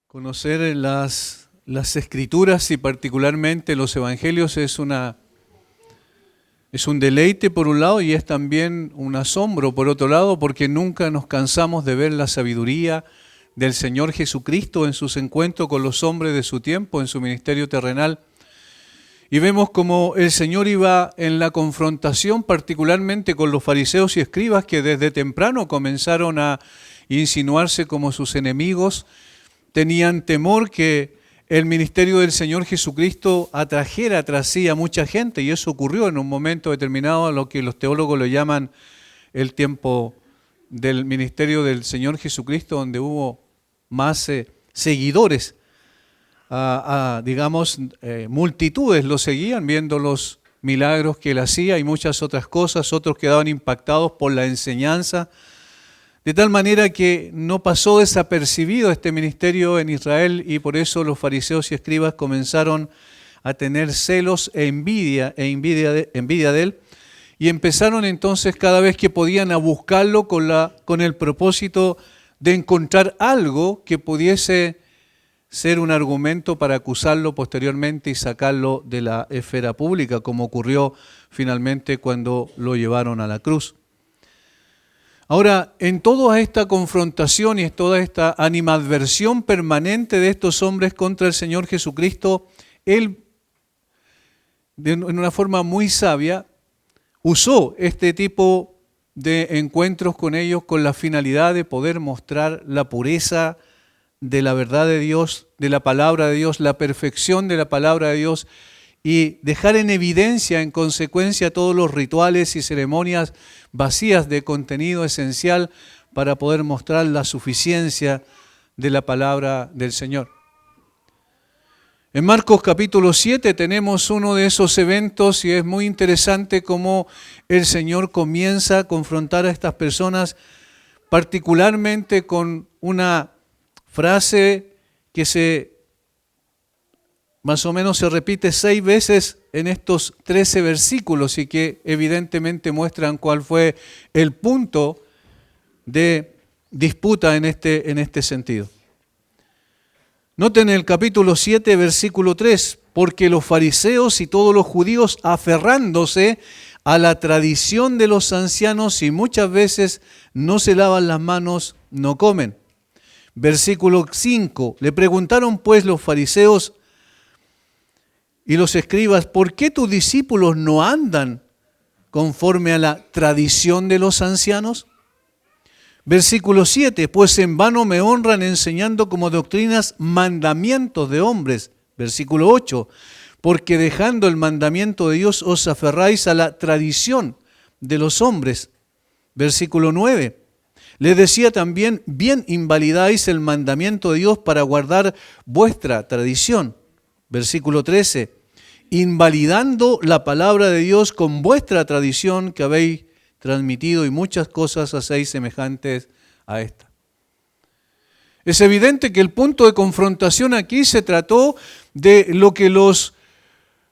Conocer las Escrituras y particularmente los Evangelios es un deleite por un lado y es también un asombro por otro lado, porque nunca nos cansamos de ver la sabiduría del Señor Jesucristo en sus encuentros con los hombres de su tiempo, en su ministerio terrenal. Y vemos como el Señor iba en la confrontación particularmente con los fariseos y escribas que desde temprano comenzaron a insinuarse como sus enemigos. Tenían temor que el ministerio del Señor Jesucristo atrajera tras sí a mucha gente, y eso ocurrió en un momento determinado, a lo que los teólogos lo llaman el tiempo del ministerio del Señor Jesucristo, donde hubo más seguidores, multitudes lo seguían viendo los milagros que él hacía y muchas otras cosas. Otros quedaban impactados por la enseñanza, de tal manera que no pasó desapercibido este ministerio en Israel, y por eso los fariseos y escribas comenzaron a tener celos e envidia de él, y empezaron entonces cada vez que podían a buscarlo con el propósito de encontrar algo que pudiese ser un argumento para acusarlo posteriormente y sacarlo de la esfera pública, como ocurrió finalmente cuando lo llevaron a la cruz. Ahora, en toda esta confrontación y en toda esta animadversión permanente de estos hombres contra el Señor Jesucristo, Él, en una forma muy sabia, usó este tipo de encuentros con ellos con la finalidad de poder mostrar la pureza de la verdad de Dios, de la palabra de Dios, la perfección de la palabra de Dios, y dejar en evidencia, en consecuencia, todos los rituales y ceremonias vacías de contenido esencial para poder mostrar la suficiencia de la palabra del Señor. En Marcos capítulo 7 tenemos uno de esos eventos, y es muy interesante cómo el Señor comienza a confrontar a estas personas, particularmente con una frase que más o menos se repite 6 veces en estos 13 versículos, y que evidentemente muestran cuál fue el punto de disputa en este sentido. Noten el capítulo 7, versículo 3, porque los fariseos y todos los judíos, aferrándose a la tradición de los ancianos y muchas veces no se lavan las manos, no comen. Versículo 5, le preguntaron pues los fariseos y los escribas, ¿por qué tus discípulos no andan conforme a la tradición de los ancianos? Versículo 7, pues en vano me honran enseñando como doctrinas mandamientos de hombres. Versículo 8, porque dejando el mandamiento de Dios os aferráis a la tradición de los hombres. Versículo 9, les decía también, bien invalidáis el mandamiento de Dios para guardar vuestra tradición. Versículo 13, invalidando la palabra de Dios con vuestra tradición que habéis transmitido, y muchas cosas hacéis semejantes a esta. Es evidente que el punto de confrontación aquí se trató de lo que los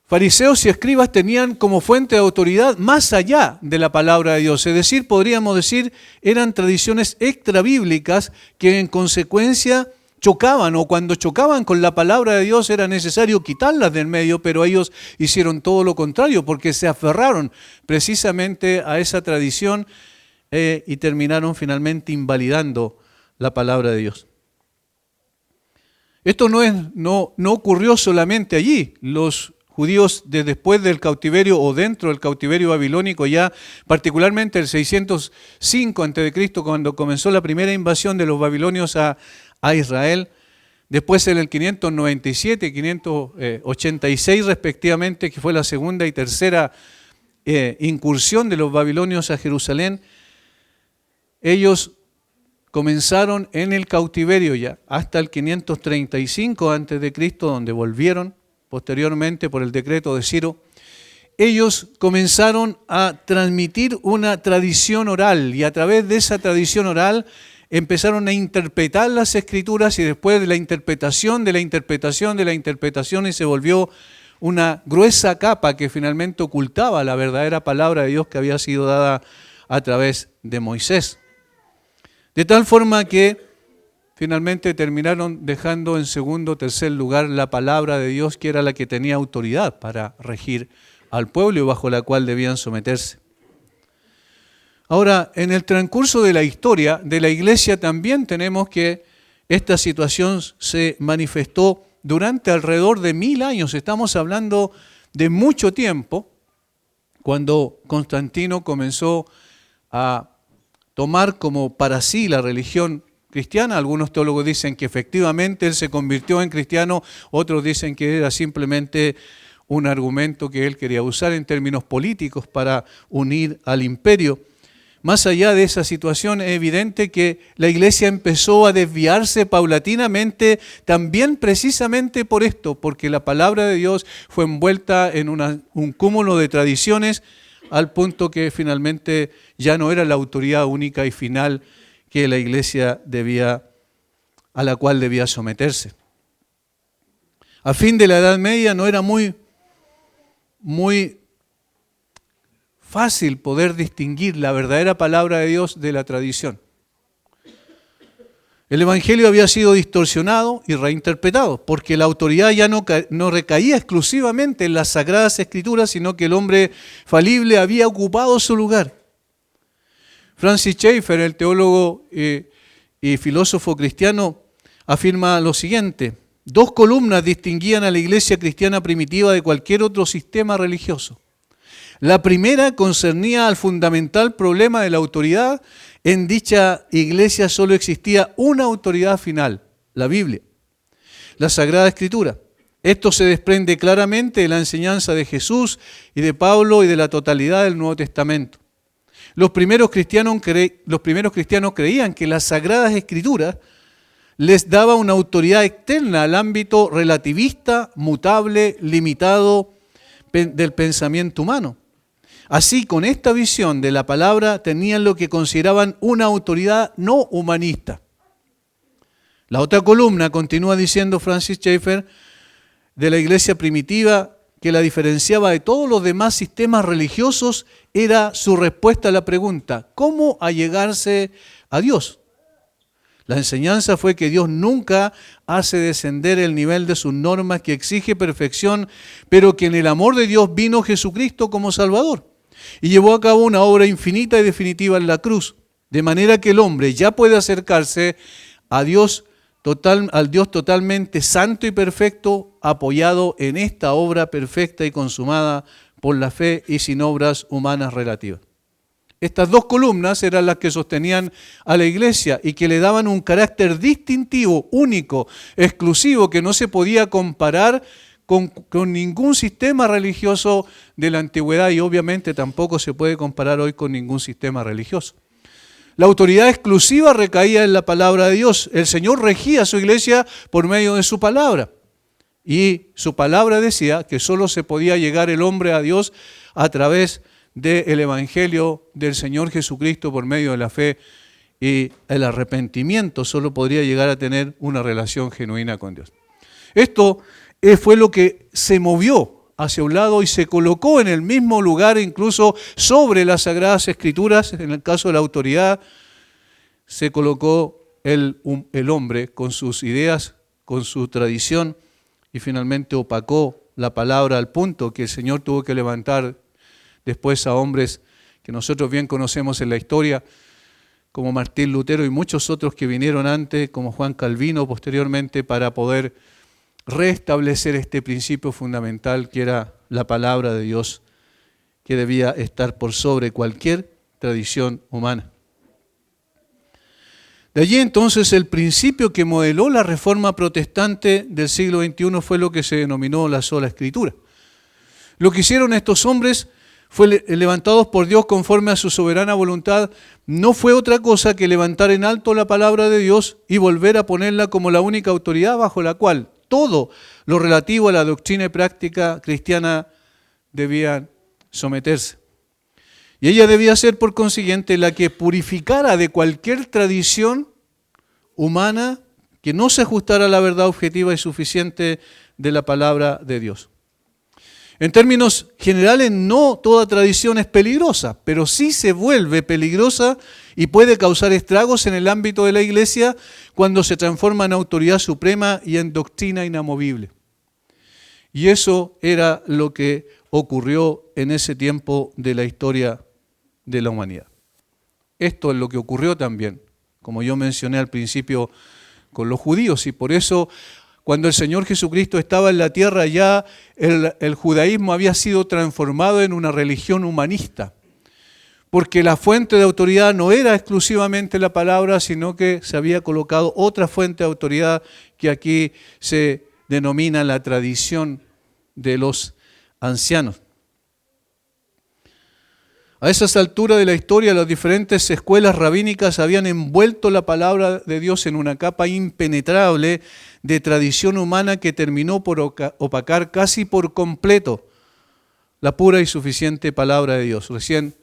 fariseos y escribas tenían como fuente de autoridad más allá de la palabra de Dios. Es decir, podríamos decir, eran tradiciones extrabíblicas que en consecuencia chocaban, o cuando chocaban con la palabra de Dios era necesario quitarlas del medio, pero ellos hicieron todo lo contrario, porque se aferraron precisamente a esa tradición y terminaron finalmente invalidando la palabra de Dios. Esto no ocurrió solamente allí. Los judíos después del cautiverio o dentro del cautiverio babilónico, ya particularmente el 605 a.C., cuando comenzó la primera invasión de los babilonios a Israel, después en el 597 y 586 respectivamente, que fue la segunda y tercera incursión de los babilonios a Jerusalén, ellos comenzaron en el cautiverio ya hasta el 535 a.C., donde volvieron posteriormente por el decreto de Ciro. Ellos comenzaron a transmitir una tradición oral, y a través de esa tradición oral empezaron a interpretar las Escrituras, y después de la interpretación, y se volvió una gruesa capa que finalmente ocultaba la verdadera palabra de Dios que había sido dada a través de Moisés. De tal forma que finalmente terminaron dejando en segundo o tercer lugar la palabra de Dios, que era la que tenía autoridad para regir al pueblo y bajo la cual debían someterse. Ahora, en el transcurso de la historia de la iglesia también tenemos que esta situación se manifestó durante alrededor de 1000 años. Estamos hablando de mucho tiempo, cuando Constantino comenzó a tomar como para sí la religión cristiana. Algunos teólogos dicen que efectivamente él se convirtió en cristiano, otros dicen que era simplemente un argumento que él quería usar en términos políticos para unir al imperio. Más allá de esa situación, es evidente que la iglesia empezó a desviarse paulatinamente también precisamente por esto, porque la palabra de Dios fue envuelta en un cúmulo de tradiciones al punto que finalmente ya no era la autoridad única y final que la iglesia a la cual debía someterse. A fin de la Edad Media no era muy fácil poder distinguir la verdadera palabra de Dios de la tradición. El Evangelio había sido distorsionado y reinterpretado, porque la autoridad ya no recaía exclusivamente en las Sagradas Escrituras, sino que el hombre falible había ocupado su lugar. Francis Schaeffer, el teólogo y filósofo cristiano, afirma lo siguiente: 2 columnas distinguían a la iglesia cristiana primitiva de cualquier otro sistema religioso. La primera concernía al fundamental problema de la autoridad. En dicha iglesia solo existía una autoridad final, la Biblia, la Sagrada Escritura. Esto se desprende claramente de la enseñanza de Jesús y de Pablo y de la totalidad del Nuevo Testamento. Los primeros cristianos creían que las Sagradas Escrituras les daba una autoridad externa al ámbito relativista, mutable, limitado del pensamiento humano. Así, con esta visión de la palabra, tenían lo que consideraban una autoridad no humanista. La otra columna, continúa diciendo Francis Schaeffer, de la iglesia primitiva, que la diferenciaba de todos los demás sistemas religiosos, era su respuesta a la pregunta: ¿cómo allegarse a Dios? La enseñanza fue que Dios nunca hace descender el nivel de sus normas, que exige perfección, pero que en el amor de Dios vino Jesucristo como Salvador y llevó a cabo una obra infinita y definitiva en la cruz, de manera que el hombre ya puede acercarse a Dios al Dios totalmente santo y perfecto, apoyado en esta obra perfecta y consumada por la fe y sin obras humanas relativas. Estas 2 columnas eran las que sostenían a la iglesia y que le daban un carácter distintivo, único, exclusivo, que no se podía comparar con ningún sistema religioso de la antigüedad, y obviamente tampoco se puede comparar hoy con ningún sistema religioso. La autoridad exclusiva recaía en la palabra de Dios. El Señor regía a su iglesia por medio de su palabra. Y su palabra decía que solo se podía llegar el hombre a Dios a través del Evangelio del Señor Jesucristo por medio de la fe, y el arrepentimiento solo podría llegar a tener una relación genuina con Dios. Esto fue lo que se movió hacia un lado y se colocó en el mismo lugar, incluso sobre las Sagradas Escrituras. En el caso de la autoridad, se colocó el hombre con sus ideas, con su tradición, y finalmente opacó la palabra al punto que el Señor tuvo que levantar después a hombres que nosotros bien conocemos en la historia, como Martín Lutero y muchos otros que vinieron antes, como Juan Calvino posteriormente, para poder restablecer este principio fundamental que era la palabra de Dios, que debía estar por sobre cualquier tradición humana. De allí entonces el principio que modeló la reforma protestante del siglo XXI fue lo que se denominó la sola Escritura. Lo que hicieron estos hombres fue levantados por Dios conforme a su soberana voluntad, no fue otra cosa que levantar en alto la palabra de Dios y volver a ponerla como la única autoridad bajo la cual todo lo relativo a la doctrina y práctica cristiana debía someterse. Y ella debía ser, por consiguiente, la que purificara de cualquier tradición humana que no se ajustara a la verdad objetiva y suficiente de la palabra de Dios. En términos generales, no toda tradición es peligrosa, pero sí se vuelve peligrosa y puede causar estragos en el ámbito de la iglesia cuando se transforma en autoridad suprema y en doctrina inamovible. Y eso era lo que ocurrió en ese tiempo de la historia de la humanidad. Esto es lo que ocurrió también, como yo mencioné al principio, con los judíos, y por eso cuando el Señor Jesucristo estaba en la tierra ya el judaísmo había sido transformado en una religión humanista, porque la fuente de autoridad no era exclusivamente la palabra, sino que se había colocado otra fuente de autoridad que aquí se denomina la tradición de los ancianos. A esas alturas de la historia, las diferentes escuelas rabínicas habían envuelto la palabra de Dios en una capa impenetrable de tradición humana que terminó por opacar casi por completo la pura y suficiente palabra de Dios. Recién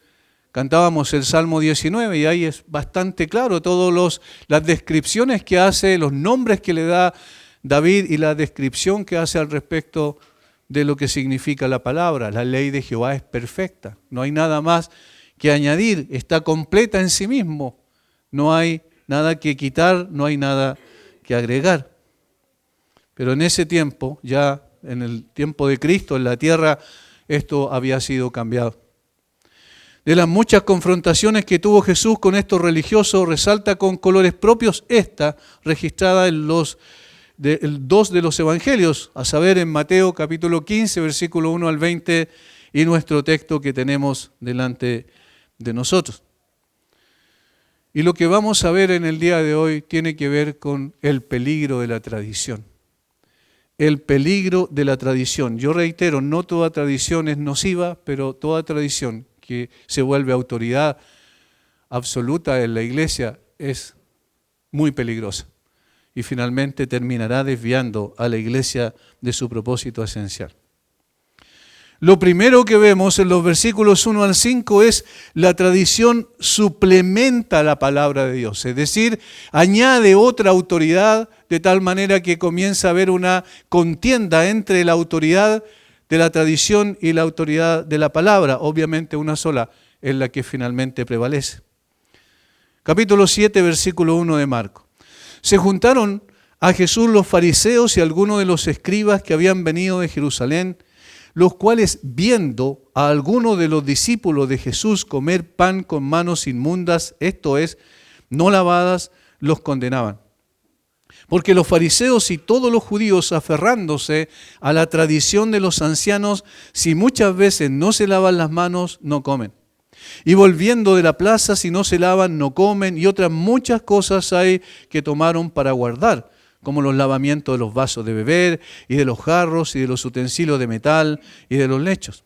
cantábamos el Salmo 19 y ahí es bastante claro todas las descripciones que hace, los nombres que le da David y la descripción que hace al respecto de lo que significa la palabra. La ley de Jehová es perfecta, no hay nada más que añadir, está completa en sí mismo, no hay nada que quitar, no hay nada que agregar. Pero en ese tiempo, ya en el tiempo de Cristo, en la tierra, esto había sido cambiado. De las muchas confrontaciones que tuvo Jesús con estos religiosos, resalta con colores propios esta, registrada en dos de los evangelios, a saber en Mateo capítulo 15, versículo 1 al 20, y nuestro texto que tenemos delante de nosotros. Y lo que vamos a ver en el día de hoy tiene que ver con el peligro de la tradición. El peligro de la tradición. Yo reitero, no toda tradición es nociva, pero toda tradición que se vuelve autoridad absoluta en la iglesia es muy peligrosa. Y finalmente terminará desviando a la iglesia de su propósito esencial. Lo primero que vemos en los versículos 1 al 5 es la tradición suplementa la palabra de Dios, es decir, añade otra autoridad de tal manera que comienza a haber una contienda entre la autoridad de la tradición y la autoridad de la palabra, obviamente una sola es la que finalmente prevalece. Capítulo 7, versículo 1 de Marcos. Se juntaron a Jesús los fariseos y algunos de los escribas que habían venido de Jerusalén, los cuales, viendo a algunos de los discípulos de Jesús comer pan con manos inmundas, esto es, no lavadas, los condenaban. Porque los fariseos y todos los judíos, aferrándose a la tradición de los ancianos, si muchas veces no se lavan las manos, no comen. Y volviendo de la plaza, si no se lavan, no comen, y otras muchas cosas hay que tomaron para guardar, como los lavamientos de los vasos de beber, y de los jarros, y de los utensilios de metal, y de los lechos.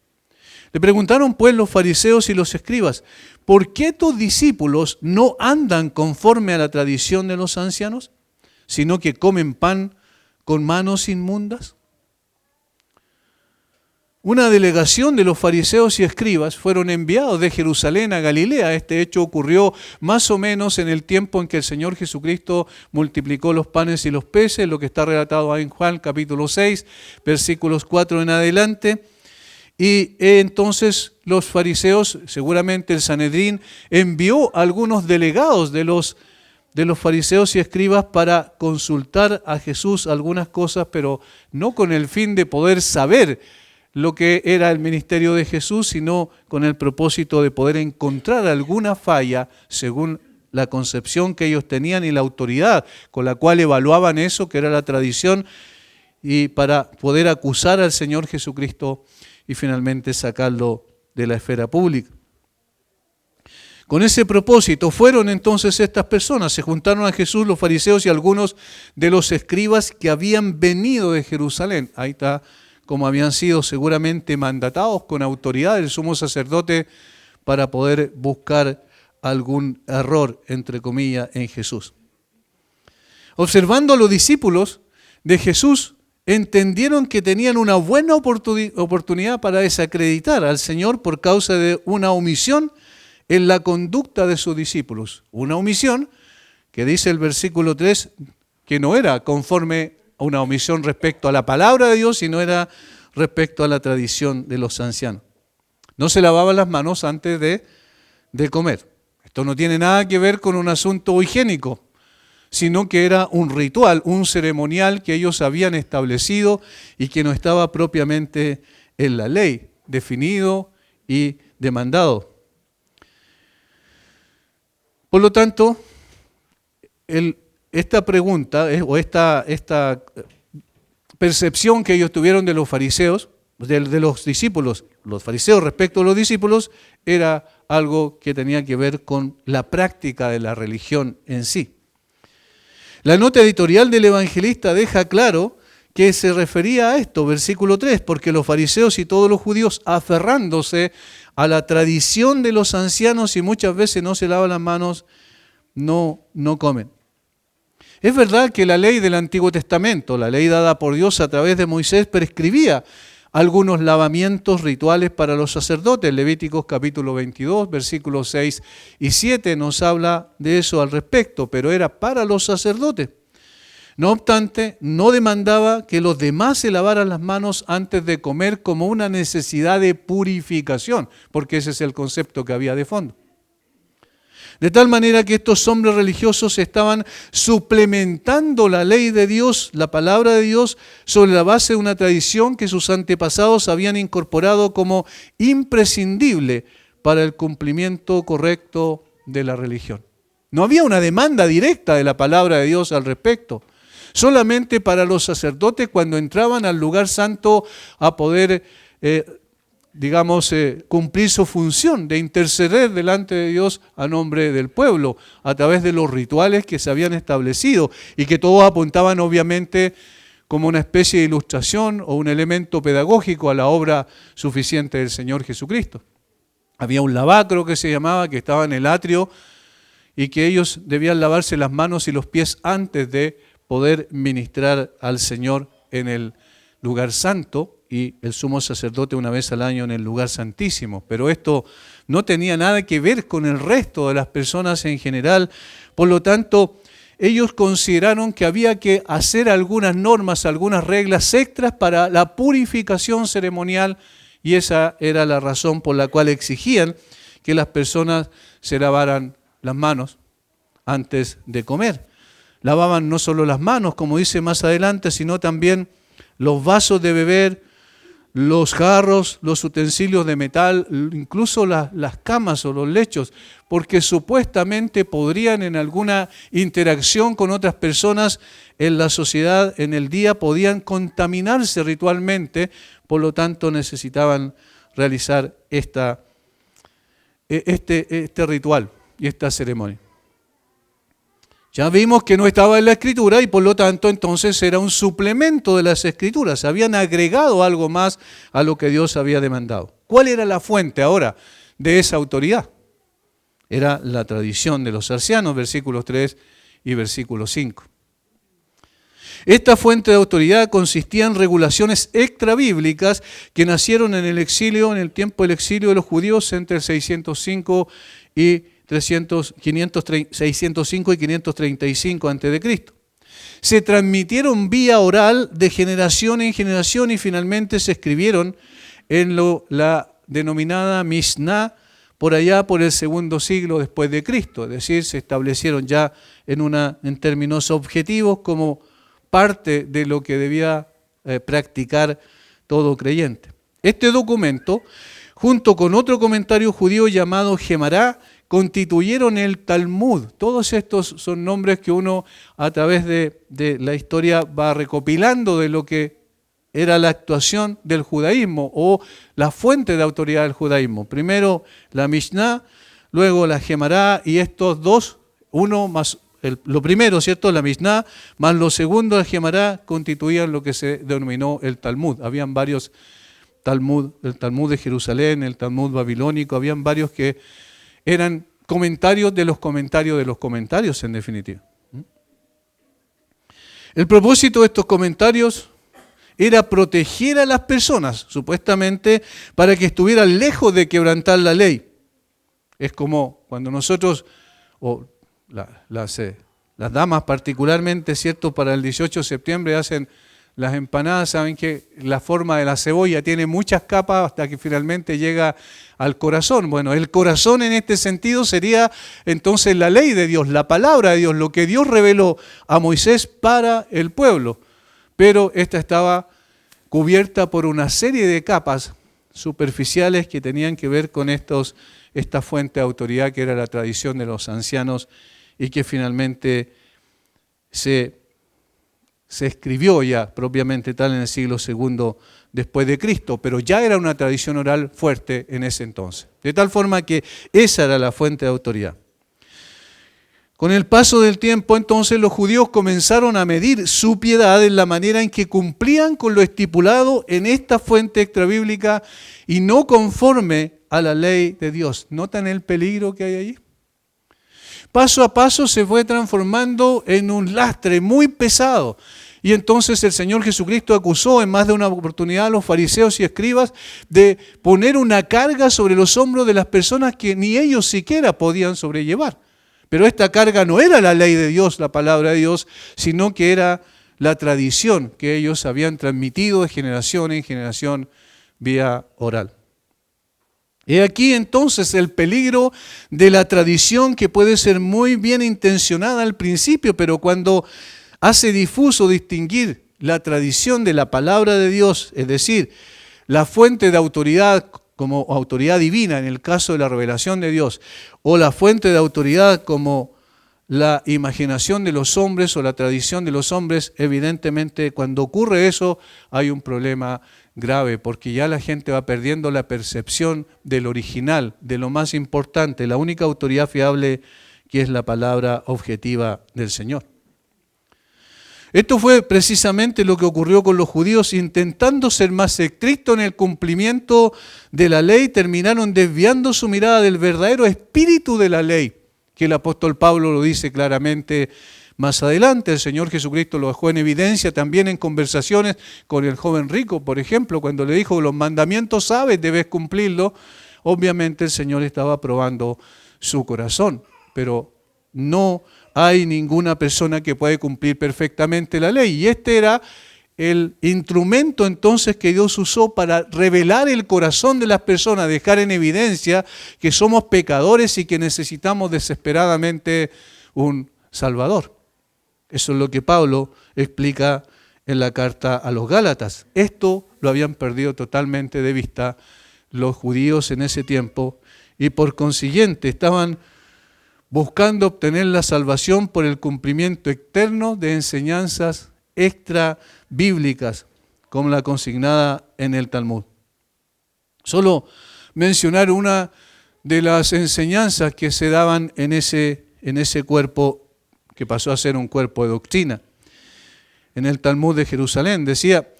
Le preguntaron pues los fariseos y los escribas, ¿por qué tus discípulos no andan conforme a la tradición de los ancianos, sino que comen pan con manos inmundas? Una delegación de los fariseos y escribas fueron enviados de Jerusalén a Galilea. Este hecho ocurrió más o menos en el tiempo en que el Señor Jesucristo multiplicó los panes y los peces, lo que está relatado ahí en Juan capítulo 6, versículos 4 en adelante. Y entonces los fariseos, seguramente el Sanedrín, envió a algunos delegados de los fariseos y escribas para consultar a Jesús algunas cosas, pero no con el fin de poder saber lo que era el ministerio de Jesús, sino con el propósito de poder encontrar alguna falla según la concepción que ellos tenían y la autoridad con la cual evaluaban eso, que era la tradición, y para poder acusar al Señor Jesucristo y finalmente sacarlo de la esfera pública. Con ese propósito fueron entonces estas personas, se juntaron a Jesús los fariseos y algunos de los escribas que habían venido de Jerusalén. Ahí está, como habían sido seguramente mandatados con autoridad del sumo sacerdote para poder buscar algún error, entre comillas, en Jesús. Observando a los discípulos de Jesús, entendieron que tenían una buena oportunidad para desacreditar al Señor por causa de una omisión en la conducta de sus discípulos. Una omisión que dice el versículo 3 que no era conforme a una omisión respecto a la palabra de Dios, sino era respecto a la tradición de los ancianos. No se lavaban las manos antes de comer. Esto no tiene nada que ver con un asunto higiénico, sino que era un ritual, un ceremonial que ellos habían establecido y que no estaba propiamente en la ley, definido y demandado. Por lo tanto, esta pregunta o esta percepción que ellos tuvieron de los fariseos, de los discípulos, los fariseos respecto a los discípulos, era algo que tenía que ver con la práctica de la religión en sí. La nota editorial del evangelista deja claro que se refería a esto, versículo 3, porque los fariseos y todos los judíos, aferrándose a la tradición de los ancianos y muchas veces no se lavan las manos, no comen. Es verdad que la ley del Antiguo Testamento, la ley dada por Dios a través de Moisés, prescribía algunos lavamientos rituales para los sacerdotes. Levíticos capítulo 22, versículos 6 y 7 nos habla de eso al respecto, pero era para los sacerdotes. No obstante, no demandaba que los demás se lavaran las manos antes de comer como una necesidad de purificación, porque ese es el concepto que había de fondo. De tal manera que estos hombres religiosos estaban suplementando la ley de Dios, la palabra de Dios, sobre la base de una tradición que sus antepasados habían incorporado como imprescindible para el cumplimiento correcto de la religión. No había una demanda directa de la palabra de Dios al respecto. Solamente para los sacerdotes cuando entraban al lugar santo a poder cumplir su función de interceder delante de Dios a nombre del pueblo, a través de los rituales que se habían establecido y que todos apuntaban obviamente como una especie de ilustración o un elemento pedagógico a la obra suficiente del Señor Jesucristo. Había un lavacro que se llamaba, que estaba en el atrio y que ellos debían lavarse las manos y los pies antes de poder ministrar al Señor en el lugar santo, y el sumo sacerdote una vez al año en el lugar santísimo. Pero esto no tenía nada que ver con el resto de las personas en general. Por lo tanto, ellos consideraron que había que hacer algunas normas, algunas reglas extras para la purificación ceremonial, y esa era la razón por la cual exigían que las personas se lavaran las manos antes de comer. Lavaban no solo las manos, como dice más adelante, sino también los vasos de beber, los jarros, los utensilios de metal, incluso las camas o los lechos, porque supuestamente podrían en alguna interacción con otras personas en la sociedad, en el día, podían contaminarse ritualmente, por lo tanto necesitaban realizar este ritual y esta ceremonia. Ya vimos que no estaba en la Escritura y por lo tanto entonces era un suplemento de las Escrituras. Habían agregado algo más a lo que Dios había demandado. ¿Cuál era la fuente ahora de esa autoridad? Era la tradición de los ancianos, versículos 3 y versículo 5. Esta fuente de autoridad consistía en regulaciones extrabíblicas que nacieron en el exilio, en el tiempo del exilio de los judíos entre el 605 y 605 y 535 a.C. Se transmitieron vía oral de generación en generación y finalmente se escribieron en la denominada Mishnah por allá por el segundo siglo después de Cristo. Es decir, se establecieron ya en términos objetivos como parte de lo que debía practicar todo creyente. Este documento, junto con otro comentario judío llamado Gemará, constituyeron el Talmud. Todos estos son nombres que uno a través de la historia va recopilando de lo que era la actuación del judaísmo o la fuente de autoridad del judaísmo. Primero la Mishnah, luego la Gemará, y estos dos, uno más lo primero, ¿cierto?, la Mishnah, más lo segundo, la Gemará, constituían lo que se denominó el Talmud. Habían varios Talmud, el Talmud de Jerusalén, el Talmud babilónico, habían varios que eran comentarios de los comentarios, en definitiva. El propósito de estos comentarios era proteger a las personas, supuestamente, para que estuvieran lejos de quebrantar la ley. Es como cuando nosotros, o las damas particularmente, ¿cierto?, para el 18 de septiembre hacen Las empanadas, saben que la forma de la cebolla tiene muchas capas hasta que finalmente llega al corazón. Bueno, el corazón en este sentido sería entonces la ley de Dios, la palabra de Dios, lo que Dios reveló a Moisés para el pueblo. Pero esta estaba cubierta por una serie de capas superficiales que tenían que ver con esta fuente de autoridad que era la tradición de los ancianos y que finalmente se escribió ya propiamente tal en el siglo II después de Cristo, pero ya era una tradición oral fuerte en ese entonces. De tal forma que esa era la fuente de autoridad. Con el paso del tiempo, entonces, los judíos comenzaron a medir su piedad en la manera en que cumplían con lo estipulado en esta fuente extrabíblica y no conforme a la ley de Dios. ¿Notan el peligro que hay allí? Paso a paso se fue transformando en un lastre muy pesado. Y entonces el Señor Jesucristo acusó en más de una oportunidad a los fariseos y escribas de poner una carga sobre los hombros de las personas que ni ellos siquiera podían sobrellevar. Pero esta carga no era la ley de Dios, la palabra de Dios, sino que era la tradición que ellos habían transmitido de generación en generación vía oral. He aquí entonces el peligro de la tradición que puede ser muy bien intencionada al principio, pero cuando hace difuso distinguir la tradición de la palabra de Dios, es decir, la fuente de autoridad como autoridad divina en el caso de la revelación de Dios, o la fuente de autoridad como la imaginación de los hombres o la tradición de los hombres, evidentemente cuando ocurre eso hay un problema grave, porque ya la gente va perdiendo la percepción del original, de lo más importante, la única autoridad fiable que es la palabra objetiva del Señor. Esto fue precisamente lo que ocurrió con los judíos, intentando ser más estrictos en el cumplimiento de la ley, terminaron desviando su mirada del verdadero espíritu de la ley, que el apóstol Pablo lo dice claramente más adelante. El Señor Jesucristo lo dejó en evidencia también en conversaciones con el joven rico, por ejemplo, cuando le dijo, los mandamientos sabes, debes cumplirlos. Obviamente el Señor estaba probando su corazón, pero no hay ninguna persona que puede cumplir perfectamente la ley. Y este era el instrumento entonces que Dios usó para revelar el corazón de las personas, dejar en evidencia que somos pecadores y que necesitamos desesperadamente un Salvador. Eso es lo que Pablo explica en la carta a los Gálatas. Esto lo habían perdido totalmente de vista los judíos en ese tiempo y por consiguiente estaban buscando obtener la salvación por el cumplimiento externo de enseñanzas extra bíblicas, como la consignada en el Talmud. Solo mencionar una de las enseñanzas que se daban en ese cuerpo que pasó a ser un cuerpo de doctrina. En el Talmud de Jerusalén decía,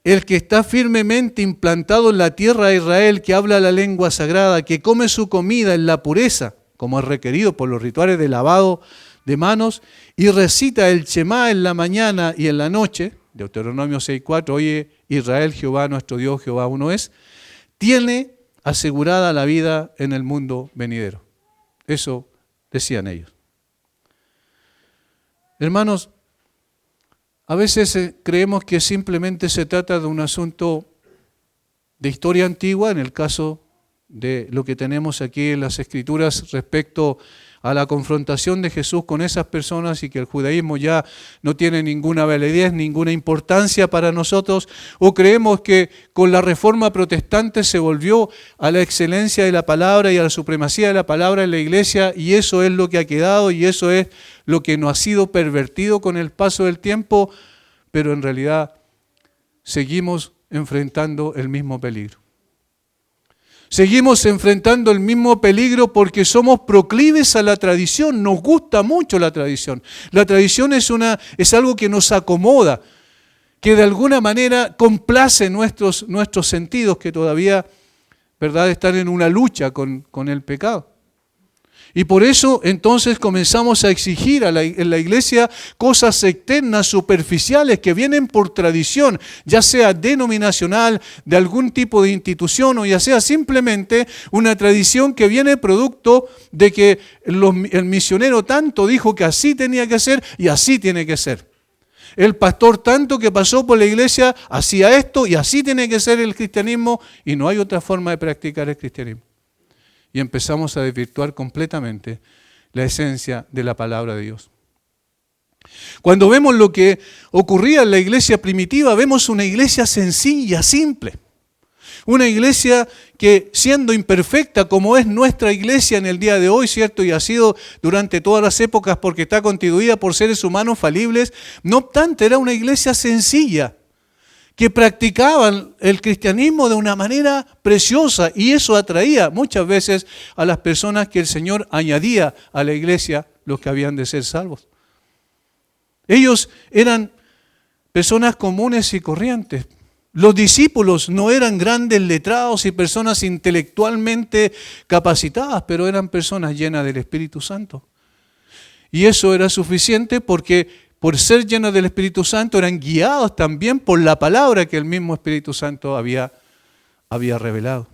el que está firmemente implantado en la tierra de Israel, que habla la lengua sagrada, que come su comida en la pureza, como es requerido por los rituales de lavado de manos, y recita el Shema en la mañana y en la noche, Deuteronomio 6:4, oye Israel, Jehová nuestro Dios, Jehová uno es, tiene asegurada la vida en el mundo venidero. Eso decían ellos. Hermanos, a veces creemos que simplemente se trata de un asunto de historia antigua, en el caso de lo que tenemos aquí en las Escrituras respecto a la confrontación de Jesús con esas personas y que el judaísmo ya no tiene ninguna validez, ninguna importancia para nosotros, o creemos que con la reforma protestante se volvió a la excelencia de la palabra y a la supremacía de la palabra en la iglesia y eso es lo que ha quedado y eso es lo que no ha sido pervertido con el paso del tiempo, pero en realidad seguimos enfrentando el mismo peligro. Seguimos enfrentando el mismo peligro porque somos proclives a la tradición, nos gusta mucho la tradición. La tradición es algo que nos acomoda, que de alguna manera complace nuestros sentidos que todavía, ¿verdad?, están en una lucha con el pecado. Y por eso entonces comenzamos a exigir en la iglesia cosas externas, superficiales, que vienen por tradición, ya sea denominacional, de algún tipo de institución, o ya sea simplemente una tradición que viene producto de que el misionero tanto dijo que así tenía que ser y así tiene que ser. el pastor tanto que pasó por la iglesia hacía esto y así tiene que ser el cristianismo y no hay otra forma de practicar el cristianismo. Y empezamos a desvirtuar completamente la esencia de la palabra de Dios. Cuando vemos lo que ocurría en la iglesia primitiva, vemos una iglesia sencilla, simple. Una iglesia que, siendo imperfecta como es nuestra iglesia en el día de hoy, ¿cierto? Y ha sido durante todas las épocas porque está constituida por seres humanos falibles, no obstante era una iglesia sencilla, que practicaban el cristianismo de una manera preciosa y eso atraía muchas veces a las personas que el Señor añadía a la iglesia, los que habían de ser salvos. Ellos eran personas comunes y corrientes. Los discípulos no eran grandes letrados y personas intelectualmente capacitadas, pero eran personas llenas del Espíritu Santo. Y eso era suficiente porque por ser llenos del Espíritu Santo eran guiados también por la palabra que el mismo Espíritu Santo había revelado.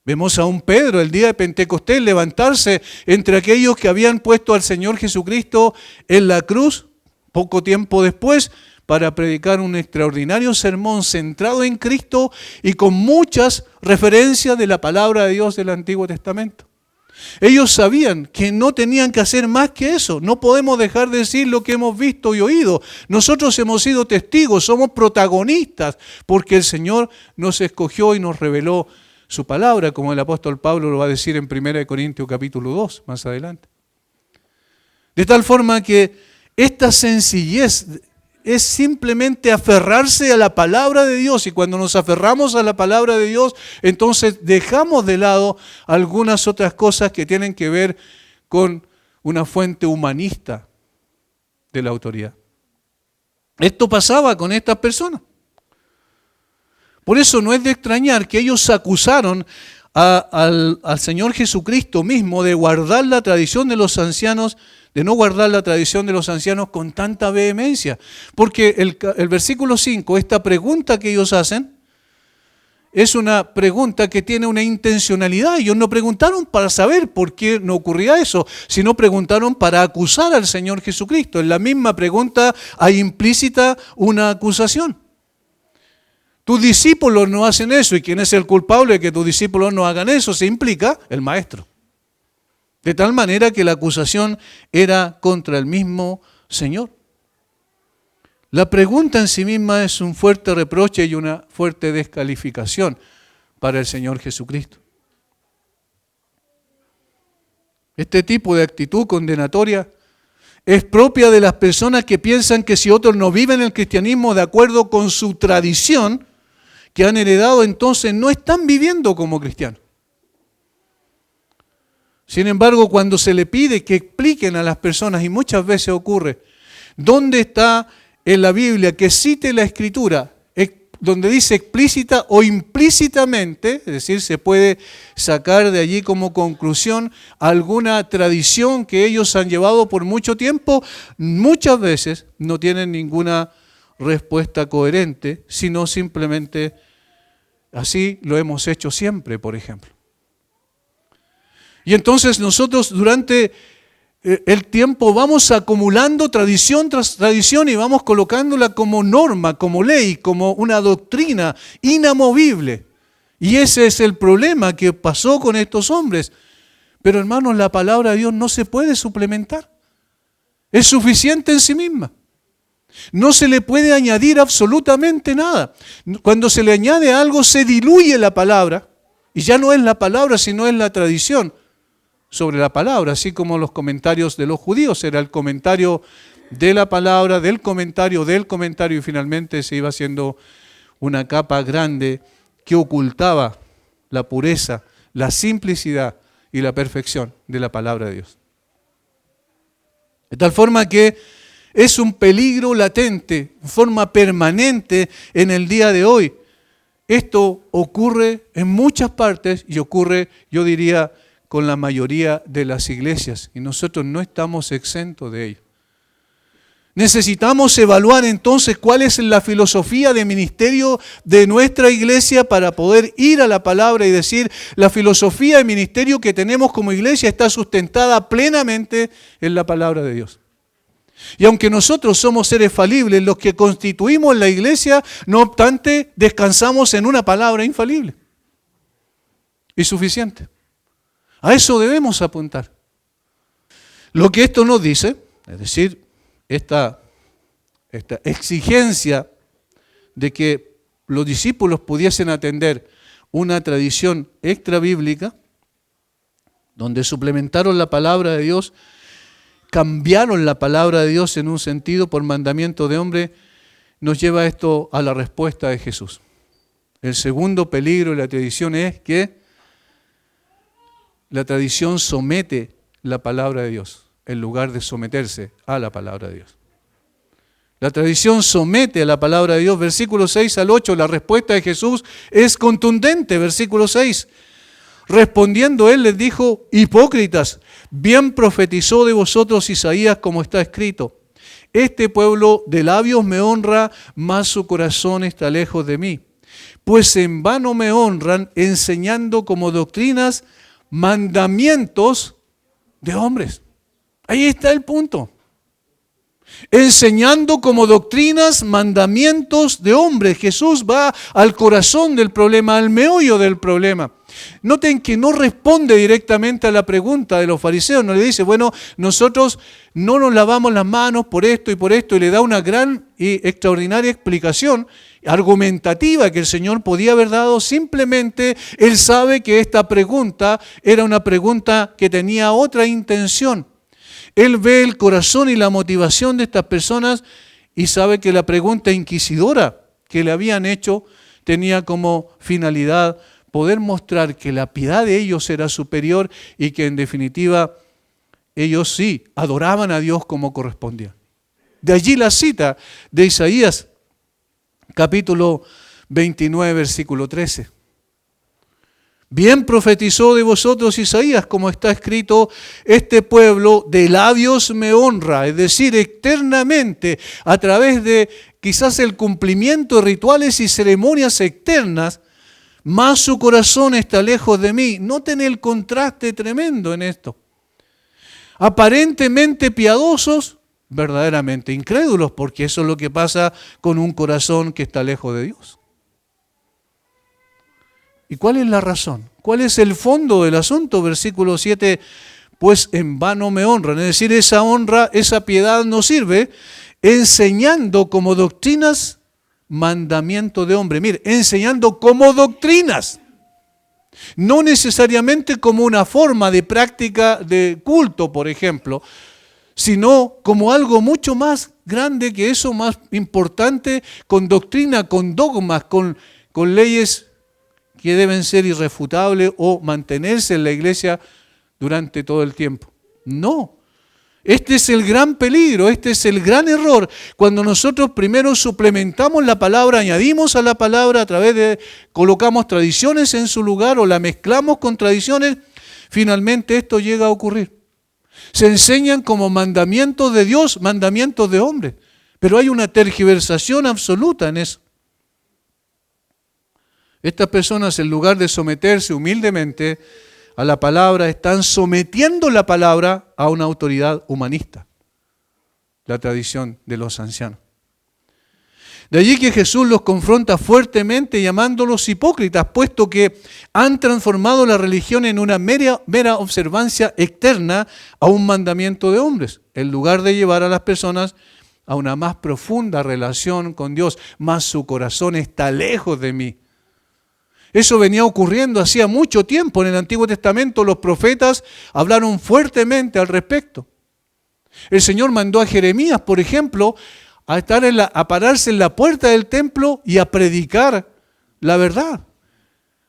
Vemos a un Pedro el día de Pentecostés levantarse entre aquellos que habían puesto al Señor Jesucristo en la cruz poco tiempo después para predicar un extraordinario sermón centrado en Cristo y con muchas referencias de la palabra de Dios del Antiguo Testamento. Ellos sabían que no tenían que hacer más que eso. No podemos dejar de decir lo que hemos visto y oído. Nosotros hemos sido testigos, somos protagonistas, porque el Señor nos escogió y nos reveló su palabra, como el apóstol Pablo lo va a decir en 1 Corintios capítulo 2, más adelante. De tal forma que esta sencillez es simplemente aferrarse a la palabra de Dios, y cuando nos aferramos a la palabra de Dios, entonces dejamos de lado algunas otras cosas que tienen que ver con una fuente humanista de la autoridad. Esto pasaba con estas personas. Por eso no es de extrañar que ellos acusaron al Señor Jesucristo mismo de guardar la tradición de los ancianos, de no guardar la tradición de los ancianos con tanta vehemencia. Porque el versículo 5, esta pregunta que ellos hacen, es una pregunta que tiene una intencionalidad. Ellos no preguntaron para saber por qué no ocurría eso, sino preguntaron para acusar al Señor Jesucristo. En la misma pregunta hay implícita una acusación. Tus discípulos no hacen eso, y ¿quién es el culpable de que tus discípulos no hagan eso? Se implica el maestro. De tal manera que la acusación era contra el mismo Señor. La pregunta en sí misma es un fuerte reproche y una fuerte descalificación para el Señor Jesucristo. Este tipo de actitud condenatoria es propia de las personas que piensan que si otros no viven el cristianismo de acuerdo con su tradición que han heredado, entonces no están viviendo como cristianos. Sin embargo, cuando se le pide que expliquen a las personas, y muchas veces ocurre, ¿dónde está en la Biblia que cite la Escritura, donde dice explícita o implícitamente, es decir, se puede sacar de allí como conclusión alguna tradición que ellos han llevado por mucho tiempo? Muchas veces no tienen ninguna respuesta coherente, sino simplemente así lo hemos hecho siempre, por ejemplo. Y entonces nosotros durante el tiempo vamos acumulando tradición tras tradición y vamos colocándola como norma, como ley, como una doctrina inamovible. Y ese es el problema que pasó con estos hombres. Pero hermanos, la palabra de Dios no se puede suplementar. Es suficiente en sí misma. No se le puede añadir absolutamente nada. Cuando se le añade algo, se diluye la palabra. Y ya no es la palabra, sino es la tradición sobre la palabra, así como los comentarios de los judíos. Era el comentario de la palabra, del comentario, y finalmente se iba haciendo una capa grande que ocultaba la pureza, la simplicidad y la perfección de la palabra de Dios. De tal forma que es un peligro latente, en forma permanente en el día de hoy. Esto ocurre en muchas partes y ocurre, yo diría, con la mayoría de las iglesias, y nosotros no estamos exentos de ello. Necesitamos evaluar entonces cuál es la filosofía de ministerio de nuestra iglesia para poder ir a la palabra y decir, la filosofía de ministerio que tenemos como iglesia está sustentada plenamente en la palabra de Dios. Y aunque nosotros somos seres falibles, los que constituimos la iglesia, no obstante, descansamos en una palabra infalible y suficiente. A eso debemos apuntar. Lo que esto nos dice, es decir, esta exigencia de que los discípulos pudiesen atender una tradición extrabíblica, donde suplementaron la palabra de Dios, cambiaron la palabra de Dios en un sentido por mandamiento de hombre, nos lleva esto a la respuesta de Jesús. El segundo peligro de la tradición es que la tradición somete la palabra de Dios, en lugar de someterse a la palabra de Dios. La tradición somete a la palabra de Dios. Versículo 6 al 8, la respuesta de Jesús es contundente. Versículo 6. Respondiendo él les dijo: hipócritas, bien profetizó de vosotros Isaías como está escrito: este pueblo de labios me honra, mas su corazón está lejos de mí. Pues en vano me honran, enseñando como doctrinas mandamientos de hombres. Ahí está el punto. Enseñando como doctrinas mandamientos de hombres. Jesús va al corazón del problema, al meollo del problema. Noten que no responde directamente a la pregunta de los fariseos. No le dice, bueno, nosotros no nos lavamos las manos por esto, y le da una gran y extraordinaria explicación argumentativa que el Señor podía haber dado. Simplemente Él sabe que esta pregunta era una pregunta que tenía otra intención. Él ve el corazón y la motivación de estas personas y sabe que la pregunta inquisidora que le habían hecho tenía como finalidad poder mostrar que la piedad de ellos era superior y que en definitiva ellos sí adoraban a Dios como correspondía. De allí la cita de Isaías, capítulo 29, versículo 13. Bien profetizó de vosotros Isaías, como está escrito: este pueblo de labios me honra, es decir, externamente, a través de quizás el cumplimiento de rituales y ceremonias externas, mas su corazón está lejos de mí. Noten el contraste tremendo en esto. Aparentemente piadosos, verdaderamente incrédulos, porque eso es lo que pasa con un corazón que está lejos de Dios. ¿Y cuál es la razón? ¿Cuál es el fondo del asunto? Versículo 7, pues en vano me honran. Es decir, esa honra, esa piedad no sirve, enseñando como doctrinas mandamiento de hombre. Mire, enseñando como doctrinas. No necesariamente como una forma de práctica de culto, por ejemplo, sino como algo mucho más grande que eso, más importante, con doctrina, con dogmas, con leyes que deben ser irrefutables o mantenerse en la iglesia durante todo el tiempo. No. Este es el gran peligro, este es el gran error, cuando nosotros primero suplementamos la palabra, añadimos a la palabra a través de, colocamos tradiciones en su lugar o la mezclamos con tradiciones, finalmente esto llega a ocurrir. Se enseñan como mandamientos de Dios, mandamientos de hombre, pero hay una tergiversación absoluta en eso. Estas personas, en lugar de someterse humildemente a la palabra, están sometiendo la palabra a una autoridad humanista, la tradición de los ancianos. De allí que Jesús los confronta fuertemente llamándolos hipócritas, puesto que han transformado la religión en una mera observancia externa a un mandamiento de hombres, en lugar de llevar a las personas a una más profunda relación con Dios. Mas su corazón está lejos de mí. Eso venía ocurriendo hacía mucho tiempo. En el Antiguo Testamento los profetas hablaron fuertemente al respecto. El Señor mandó a Jeremías, por ejemplo, a pararse en la puerta del templo y a predicar la verdad,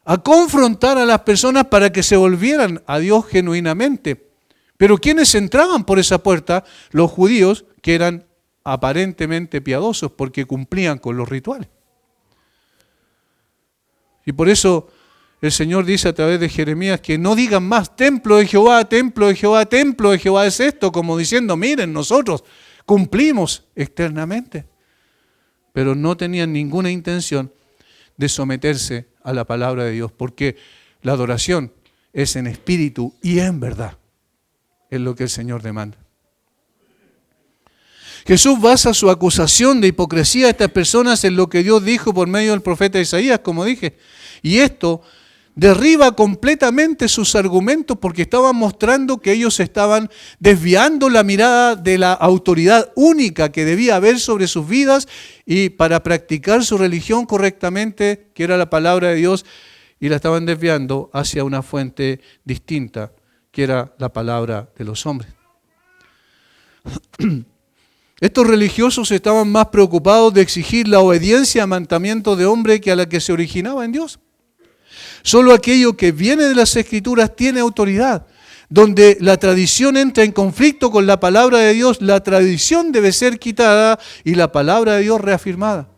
a confrontar a las personas para que se volvieran a Dios genuinamente. Pero ¿quiénes entraban por esa puerta? Los judíos, que eran aparentemente piadosos porque cumplían con los rituales. Y por eso el Señor dice a través de Jeremías que no digan más templo de Jehová, templo de Jehová, templo de Jehová es esto, como diciendo, miren, nosotros cumplimos externamente. Pero no tenían ninguna intención de someterse a la palabra de Dios, porque la adoración es en espíritu y en verdad, es lo que el Señor demanda. Jesús basa su acusación de hipocresía a estas personas en lo que Dios dijo por medio del profeta Isaías, como dije. Y esto derriba completamente sus argumentos porque estaban mostrando que ellos estaban desviando la mirada de la autoridad única que debía haber sobre sus vidas y para practicar su religión correctamente, que era la palabra de Dios, y la estaban desviando hacia una fuente distinta, que era la palabra de los hombres. Estos religiosos estaban más preocupados de exigir la obediencia a mandamientos de hombre que a la que se originaba en Dios. Solo aquello que viene de las Escrituras tiene autoridad. Donde la tradición entra en conflicto con la palabra de Dios, la tradición debe ser quitada y la palabra de Dios reafirmada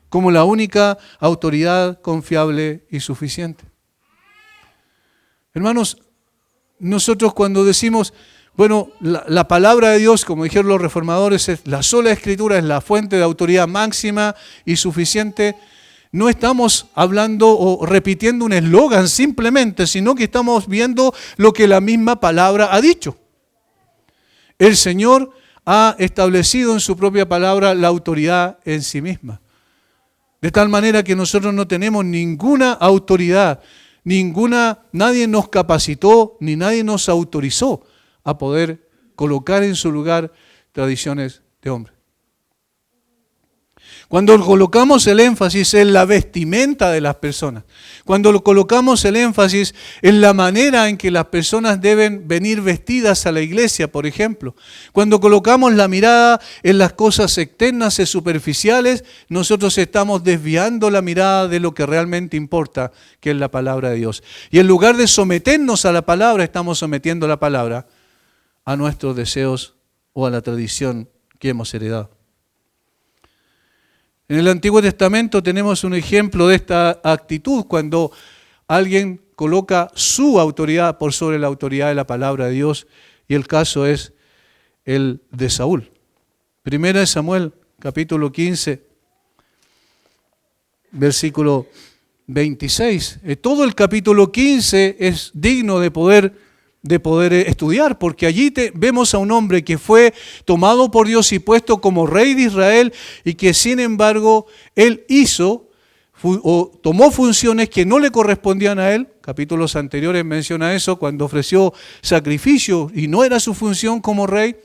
como la única autoridad confiable y suficiente. Hermanos, nosotros cuando decimos, bueno, la palabra de Dios, como dijeron los reformadores, es la sola Escritura, es la fuente de autoridad máxima y suficiente. No estamos hablando o repitiendo un eslogan simplemente, sino que estamos viendo lo que la misma palabra ha dicho. El Señor ha establecido en su propia palabra la autoridad en sí misma. De tal manera que nosotros no tenemos ninguna autoridad, nadie nos capacitó ni nadie nos autorizó a poder colocar en su lugar tradiciones de hombre. Cuando colocamos el énfasis en la vestimenta de las personas, cuando colocamos el énfasis en la manera en que las personas deben venir vestidas a la iglesia, por ejemplo, cuando colocamos la mirada en las cosas externas y superficiales, nosotros estamos desviando la mirada de lo que realmente importa, que es la palabra de Dios. Y en lugar de someternos a la palabra, estamos sometiendo la palabra a nuestros deseos o a la tradición que hemos heredado. En el Antiguo Testamento tenemos un ejemplo de esta actitud cuando alguien coloca su autoridad por sobre la autoridad de la palabra de Dios, y el caso es el de Saúl. Primera de Samuel, capítulo 15, versículo 26. Todo el capítulo 15 es digno de poder estudiar, porque allí vemos a un hombre que fue tomado por Dios y puesto como rey de Israel y que sin embargo él tomó funciones que no le correspondían a él. Capítulos anteriores menciona eso, cuando ofreció sacrificio y no era su función como rey.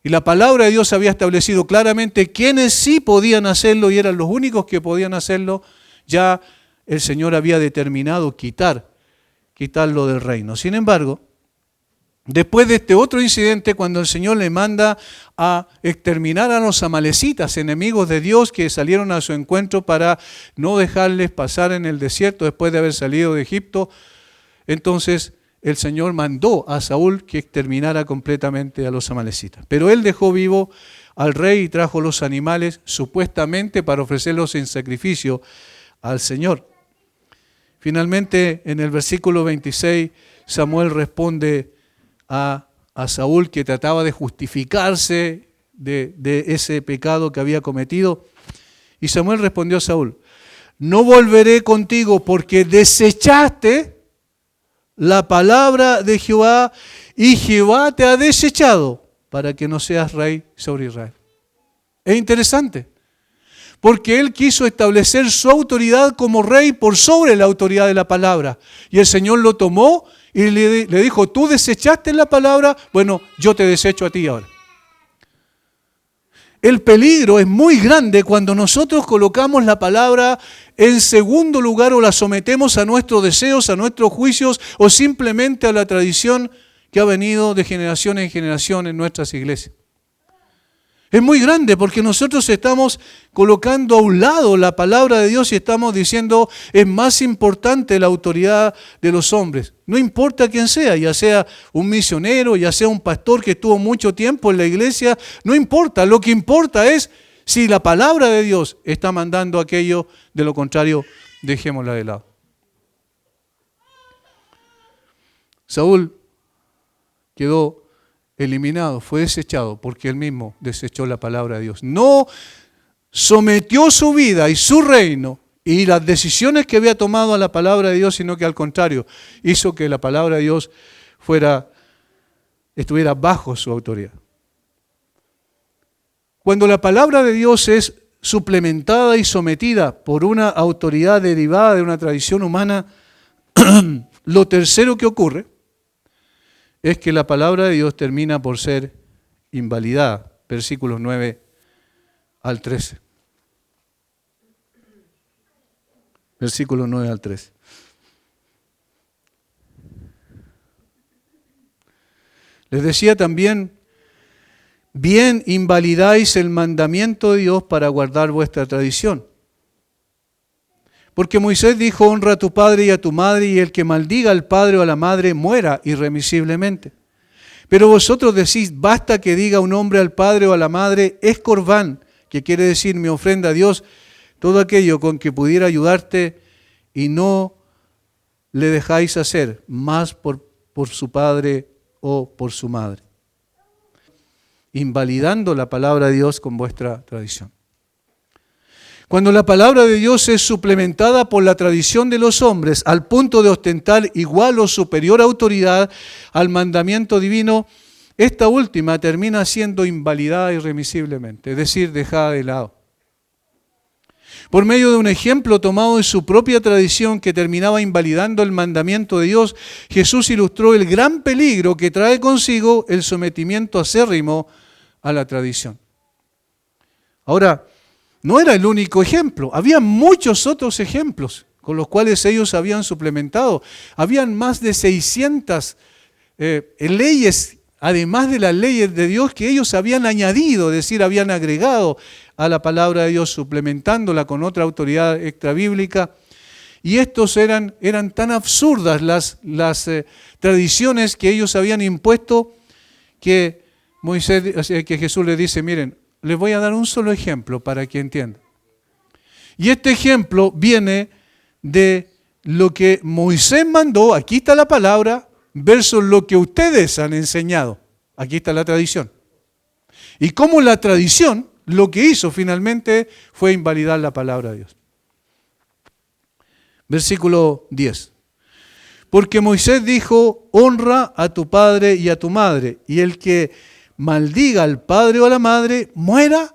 Y la palabra de Dios había establecido claramente quiénes sí podían hacerlo y eran los únicos que podían hacerlo. Ya el Señor había determinado quitarlo del reino. Sin embargo, después de este otro incidente, cuando el Señor le manda a exterminar a los amalecitas, enemigos de Dios que salieron a su encuentro para no dejarles pasar en el desierto después de haber salido de Egipto, entonces el Señor mandó a Saúl que exterminara completamente a los amalecitas. Pero él dejó vivo al rey y trajo los animales supuestamente para ofrecerlos en sacrificio al Señor. Finalmente, en el versículo 26, Samuel responde a Saúl, que trataba de justificarse de ese pecado que había cometido. Y Samuel respondió a Saúl: no volveré contigo porque desechaste la palabra de Jehová y Jehová te ha desechado para que no seas rey sobre Israel. Es interesante. Porque él quiso establecer su autoridad como rey por sobre la autoridad de la palabra. Y el Señor lo tomó y le dijo: tú desechaste la palabra, bueno, yo te desecho a ti ahora. El peligro es muy grande cuando nosotros colocamos la palabra en segundo lugar o la sometemos a nuestros deseos, a nuestros juicios o simplemente a la tradición que ha venido de generación en generación en nuestras iglesias. Es muy grande porque nosotros estamos colocando a un lado la palabra de Dios y estamos diciendo es más importante la autoridad de los hombres. No importa quién sea, ya sea un misionero, ya sea un pastor que estuvo mucho tiempo en la iglesia, no importa. Lo que importa es si la palabra de Dios está mandando aquello, de lo contrario, dejémosla de lado. Saúl quedó eliminado, fue desechado porque él mismo desechó la palabra de Dios. No sometió su vida y su reino y las decisiones que había tomado a la palabra de Dios, sino que al contrario, hizo que la palabra de Dios estuviera bajo su autoridad. Cuando la palabra de Dios es suplementada y sometida por una autoridad derivada de una tradición humana, lo tercero que ocurre es que la palabra de Dios termina por ser invalidada. Versículos 9 al 13. Versículos 9 al 13. Les decía también, bien invalidáis el mandamiento de Dios para guardar vuestra tradición. Porque Moisés dijo, honra a tu padre y a tu madre, y el que maldiga al padre o a la madre muera irremisiblemente. Pero vosotros decís, basta que diga un hombre al padre o a la madre, es corbán, que quiere decir mi ofrenda a Dios, todo aquello con que pudiera ayudarte, y no le dejáis hacer más por su padre o por su madre, invalidando la palabra de Dios con vuestra tradición. Cuando la palabra de Dios es suplementada por la tradición de los hombres al punto de ostentar igual o superior autoridad al mandamiento divino, esta última termina siendo invalidada irremisiblemente, es decir, dejada de lado. Por medio de un ejemplo tomado de su propia tradición que terminaba invalidando el mandamiento de Dios, Jesús ilustró el gran peligro que trae consigo el sometimiento acérrimo a la tradición. Ahora, no era el único ejemplo, había muchos otros ejemplos con los cuales ellos habían suplementado. Habían más de 600 leyes, además de las leyes de Dios, que ellos habían añadido, es decir, habían agregado a la palabra de Dios, suplementándola con otra autoridad extrabíblica. Y estos eran tan absurdas las tradiciones que ellos habían impuesto que Jesús les dice, miren, les voy a dar un solo ejemplo para que entiendan. Y este ejemplo viene de lo que Moisés mandó, aquí está la palabra, versus lo que ustedes han enseñado. Aquí está la tradición. Y cómo la tradición lo que hizo finalmente fue invalidar la palabra de Dios. Versículo 10. Porque Moisés dijo, honra a tu padre y a tu madre, y el que maldiga al padre o a la madre, muera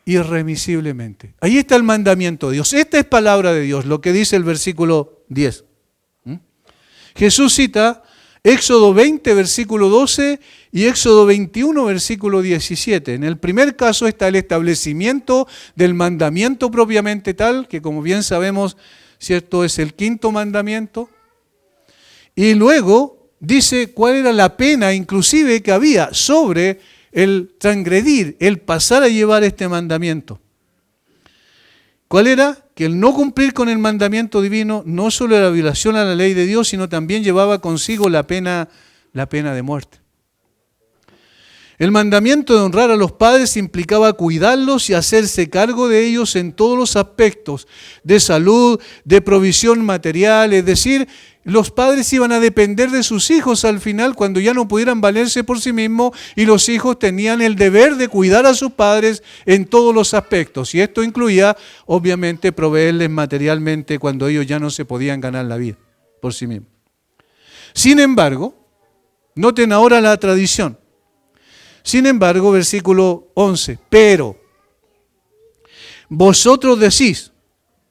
irremisiblemente. Ahí está el mandamiento de Dios. Esta es palabra de Dios, lo que dice el versículo 10. Jesús cita Éxodo 20, versículo 12 y Éxodo 21, versículo 17. En el primer caso está el establecimiento del mandamiento propiamente tal, que como bien sabemos, cierto, es el quinto mandamiento. Y luego dice cuál era la pena inclusive que había sobre el transgredir, el pasar a llevar este mandamiento. ¿Cuál era? Que el no cumplir con el mandamiento divino no solo era violación a la ley de Dios, sino también llevaba consigo la pena de muerte. El mandamiento de honrar a los padres implicaba cuidarlos y hacerse cargo de ellos en todos los aspectos de salud, de provisión material, es decir, los padres iban a depender de sus hijos al final cuando ya no pudieran valerse por sí mismos y los hijos tenían el deber de cuidar a sus padres en todos los aspectos. Y esto incluía, obviamente, proveerles materialmente cuando ellos ya no se podían ganar la vida por sí mismos. Sin embargo, noten ahora la tradición. Sin embargo, versículo 11, pero vosotros decís,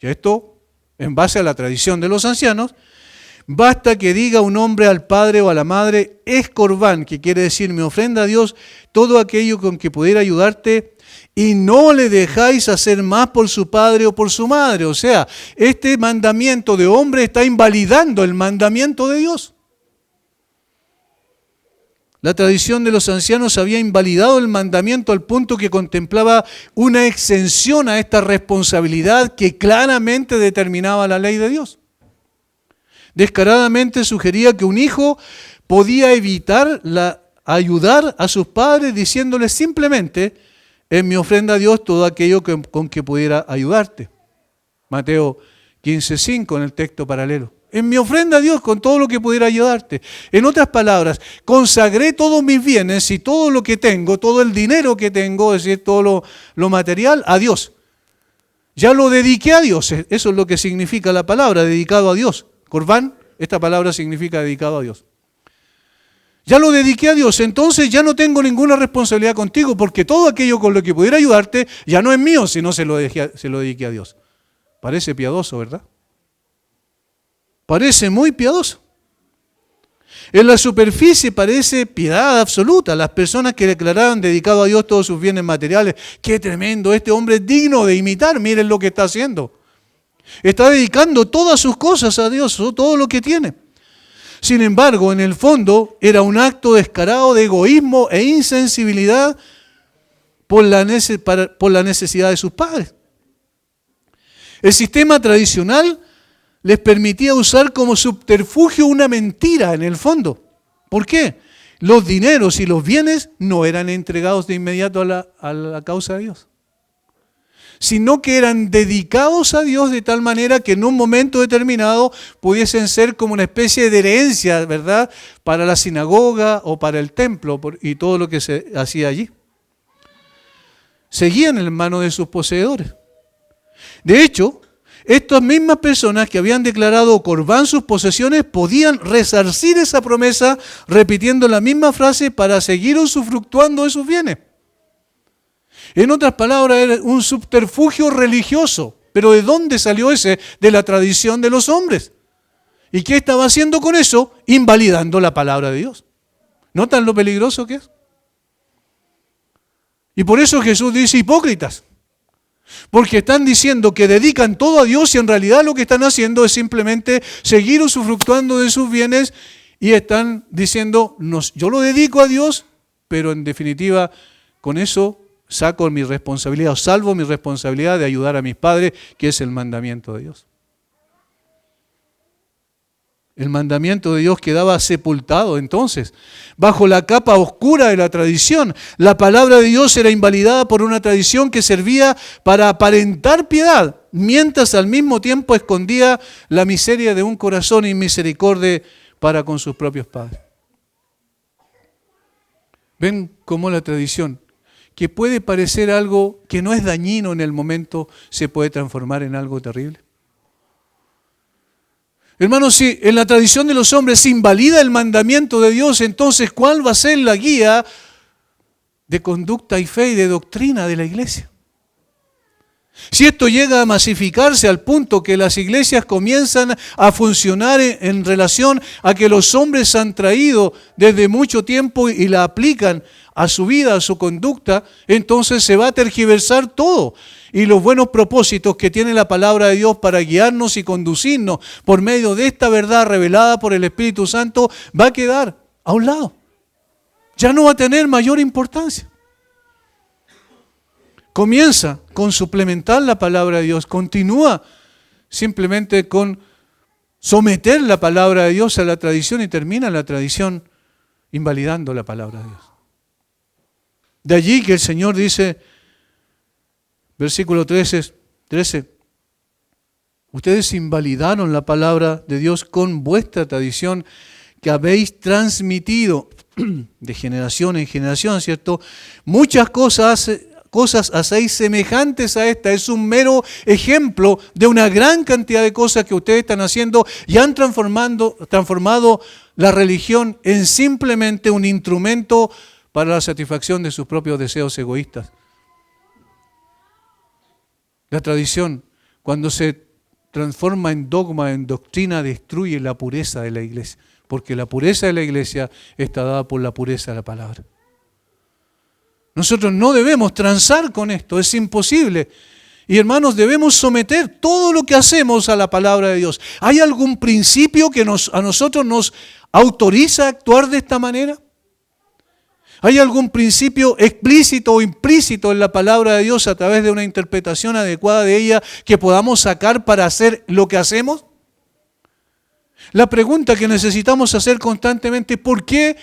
y esto en base a la tradición de los ancianos, basta que diga un hombre al padre o a la madre, es corbán, que quiere decir mi ofrenda a Dios, todo aquello con que pudiera ayudarte, y no le dejáis hacer más por su padre o por su madre. O sea, este mandamiento de hombre está invalidando el mandamiento de Dios. La tradición de los ancianos había invalidado el mandamiento al punto que contemplaba una exención a esta responsabilidad que claramente determinaba la ley de Dios. Descaradamente sugería que un hijo podía evitar ayudar a sus padres diciéndoles simplemente, en mi ofrenda a Dios todo aquello con que pudiera ayudarte. Mateo 15:5 en el texto paralelo. En mi ofrenda a Dios con todo lo que pudiera ayudarte. En otras palabras, consagré todos mis bienes y todo lo que tengo, todo el dinero que tengo, es decir, todo lo material, a Dios. Ya lo dediqué a Dios. Eso es lo que significa la palabra, dedicado a Dios. Corbán, esta palabra significa dedicado a Dios. Ya lo dediqué a Dios, entonces ya no tengo ninguna responsabilidad contigo, porque todo aquello con lo que pudiera ayudarte ya no es mío, sino se lo dediqué a Dios. Parece piadoso, ¿verdad? Parece muy piadoso. En la superficie parece piedad absoluta. Las personas que declaraban dedicado a Dios todos sus bienes materiales, qué tremendo, este hombre es digno de imitar, miren lo que está haciendo. Está dedicando todas sus cosas a Dios, todo lo que tiene. Sin embargo, en el fondo era un acto descarado de egoísmo e insensibilidad por la necesidad de sus padres. El sistema tradicional les permitía usar como subterfugio una mentira en el fondo. ¿Por qué? Los dineros y los bienes no eran entregados de inmediato a la causa de Dios, sino que eran dedicados a Dios de tal manera que en un momento determinado pudiesen ser como una especie de herencia, ¿verdad?, para la sinagoga o para el templo y todo lo que se hacía allí. Seguían en manos de sus poseedores. De hecho, estas mismas personas que habían declarado corbán sus posesiones podían resarcir esa promesa repitiendo la misma frase para seguir usufructuando de sus bienes. En otras palabras, era un subterfugio religioso. ¿Pero de dónde salió ese? De la tradición de los hombres. ¿Y qué estaba haciendo con eso? Invalidando la palabra de Dios. ¿Notan lo peligroso que es? Y por eso Jesús dice hipócritas. Porque están diciendo que dedican todo a Dios y en realidad lo que están haciendo es simplemente seguir usufructuando de sus bienes y están diciendo, yo lo dedico a Dios, pero en definitiva con eso saco mi responsabilidad o salvo mi responsabilidad de ayudar a mis padres, que es el mandamiento de Dios. El mandamiento de Dios quedaba sepultado entonces, bajo la capa oscura de la tradición. La palabra de Dios era invalidada por una tradición que servía para aparentar piedad, mientras al mismo tiempo escondía la miseria de un corazón inmisericordia para con sus propios padres. ¿Ven cómo la tradición, que puede parecer algo que no es dañino en el momento, se puede transformar en algo terrible? Hermanos, si en la tradición de los hombres se invalida el mandamiento de Dios, entonces ¿cuál va a ser la guía de conducta y fe y de doctrina de la iglesia? Si esto llega a masificarse al punto que las iglesias comienzan a funcionar en relación a que los hombres han traído desde mucho tiempo y la aplican a su vida, a su conducta, entonces se va a tergiversar todo. Y los buenos propósitos que tiene la palabra de Dios para guiarnos y conducirnos por medio de esta verdad revelada por el Espíritu Santo va a quedar a un lado. Ya no va a tener mayor importancia. Comienza con suplementar la palabra de Dios, continúa simplemente con someter la palabra de Dios a la tradición y termina la tradición invalidando la palabra de Dios. De allí que el Señor dice, versículo 13, ustedes invalidaron la palabra de Dios con vuestra tradición que habéis transmitido de generación en generación, ¿cierto? Muchas cosas hacéis semejantes a esta. Es un mero ejemplo de una gran cantidad de cosas que ustedes están haciendo y han transformado la religión en simplemente un instrumento para la satisfacción de sus propios deseos egoístas. La tradición, cuando se transforma en dogma, en doctrina, destruye la pureza de la iglesia, porque la pureza de la iglesia está dada por la pureza de la palabra. Nosotros no debemos transar con esto, es imposible. Y hermanos, debemos someter todo lo que hacemos a la palabra de Dios. ¿Hay algún principio que a nosotros nos autoriza a actuar de esta manera? ¿Hay algún principio explícito o implícito en la palabra de Dios a través de una interpretación adecuada de ella que podamos sacar para hacer lo que hacemos? La pregunta que necesitamos hacer constantemente, ¿por qué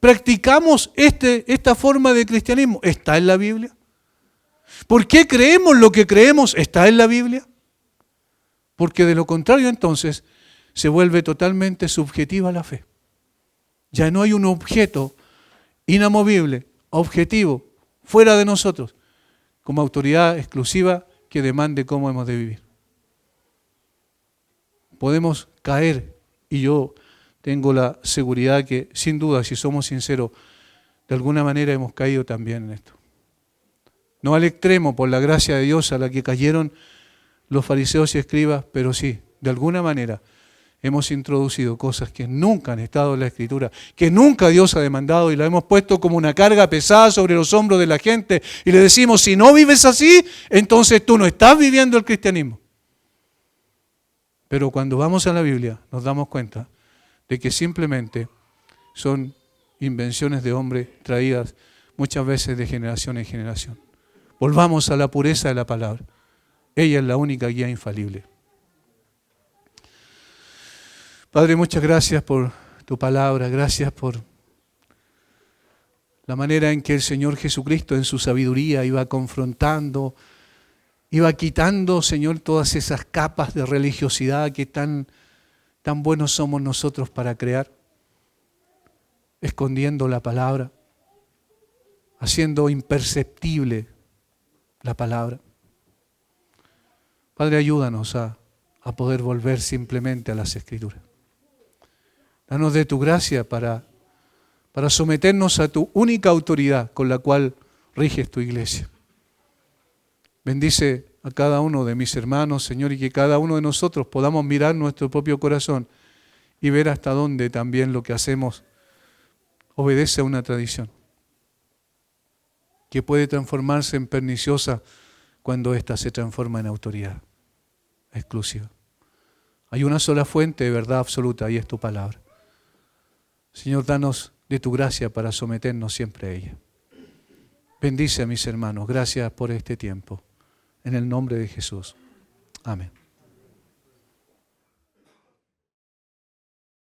practicamos esta forma de cristianismo? ¿Está en la Biblia? ¿Por qué creemos lo que creemos? ¿Está en la Biblia? Porque de lo contrario entonces se vuelve totalmente subjetiva la fe. Ya no hay un objeto inamovible, objetivo, fuera de nosotros, como autoridad exclusiva que demande cómo hemos de vivir. Podemos caer, y yo tengo la seguridad que, sin duda, si somos sinceros, de alguna manera hemos caído también en esto. No al extremo, por la gracia de Dios, a la que cayeron los fariseos y escribas, pero sí, de alguna manera hemos introducido cosas que nunca han estado en la Escritura, que nunca Dios ha demandado y la hemos puesto como una carga pesada sobre los hombros de la gente y le decimos, si no vives así, entonces tú no estás viviendo el cristianismo. Pero cuando vamos a la Biblia nos damos cuenta de que simplemente son invenciones de hombre traídas muchas veces de generación en generación. Volvamos a la pureza de la palabra. Ella es la única guía infalible. Padre, muchas gracias por tu palabra, gracias por la manera en que el Señor Jesucristo en su sabiduría iba confrontando, iba quitando, Señor, todas esas capas de religiosidad que tan buenos somos nosotros para crear, escondiendo la palabra, haciendo imperceptible la palabra. Padre, ayúdanos a poder volver simplemente a las Escrituras. Danos de tu gracia para someternos a tu única autoridad con la cual riges tu iglesia. Bendice a cada uno de mis hermanos, Señor, y que cada uno de nosotros podamos mirar nuestro propio corazón y ver hasta dónde también lo que hacemos obedece a una tradición que puede transformarse en perniciosa cuando ésta se transforma en autoridad exclusiva. Hay una sola fuente de verdad absoluta y es tu palabra. Señor, danos de tu gracia para someternos siempre a ella. Bendice a mis hermanos. Gracias por este tiempo. En el nombre de Jesús. Amén.